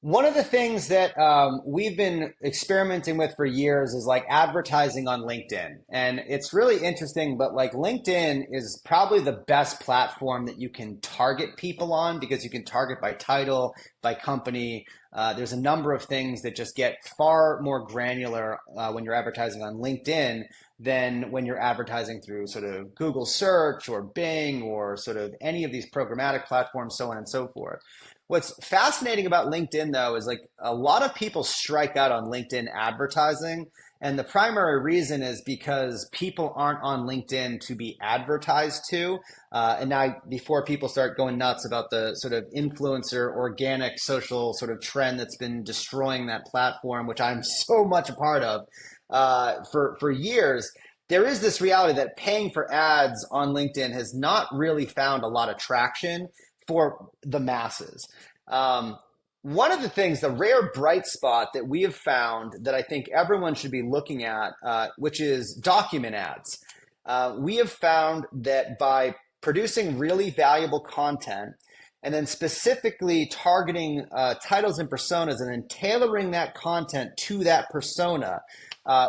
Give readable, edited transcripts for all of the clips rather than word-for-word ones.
One of the things that we've been experimenting with for years is like advertising on LinkedIn. And it's really interesting, but like LinkedIn is probably the best platform that you can target people on because you can target by title, by company. There's a number of things that just get far more granular when you're advertising on LinkedIn than when you're advertising through sort of Google search or Bing or sort of any of these programmatic platforms, so on and so forth. What's fascinating about LinkedIn, though, is like a lot of people strike out on LinkedIn advertising. And the primary reason is because people aren't on LinkedIn to be advertised to. And now, before people start going nuts about the sort of influencer, organic, social sort of trend that's been destroying that platform, which I'm so much a part of for years, there is this reality that paying for ads on LinkedIn has not really found a lot of traction for the masses. Um, One of the things, the rare bright spot that we have found that I think everyone should be looking at, which is document ads. We have found that by producing really valuable content and then specifically targeting titles and personas and then tailoring that content to that persona,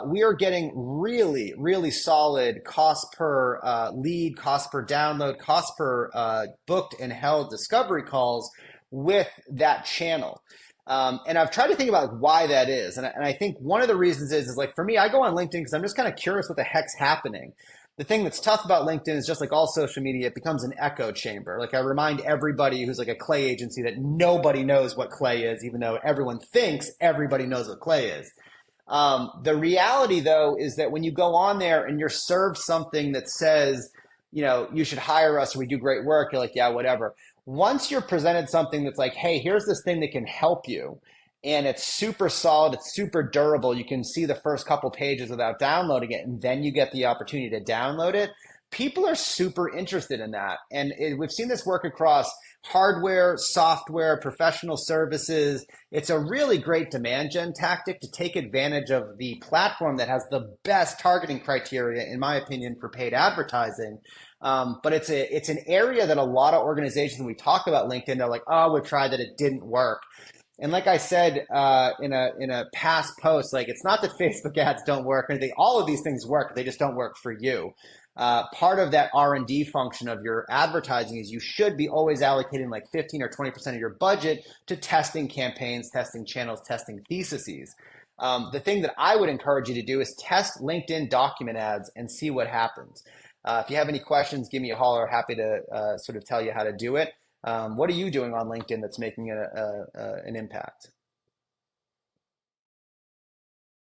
we are getting really, really solid cost per lead, cost per download, cost per booked and held discovery calls with that channel. And I've tried to think about why that is. And I think one of the reasons is like for me, I go on LinkedIn because I'm just kind of curious what the heck's happening. The thing that's tough about LinkedIn is just like all social media, it becomes an echo chamber. Like I remind everybody who's like a clay agency that nobody knows what clay is, even though everyone thinks everybody knows what clay is. The reality, though, is that when you go on there and you're served something that says, you know, you should hire us or we do great work, you're like, yeah, whatever. Once you're presented something that's like, hey, here's this thing that can help you, and it's super solid, it's super durable, you can see the first couple pages without downloading it, and then you get the opportunity to download it. People are super interested in that. And we've seen this work across hardware, software, professional services. It's a really great demand gen tactic to take advantage of the platform that has the best targeting criteria, in my opinion, for paid advertising. But it's an area that a lot of organizations, when we talk about LinkedIn, they're like, oh, we've tried that, it didn't work. And like I said in a past post, like it's not that Facebook ads don't work or anything. All of these things work. They just don't work for you. Part of that R&D function of your advertising is you should be always allocating like 15 or 20% of your budget to testing campaigns, testing channels, testing theses. The thing that I would encourage you to do is test LinkedIn document ads and see what happens. If you have any questions, give me a holler. Happy to sort of tell you how to do it. What are you doing on LinkedIn that's making an impact?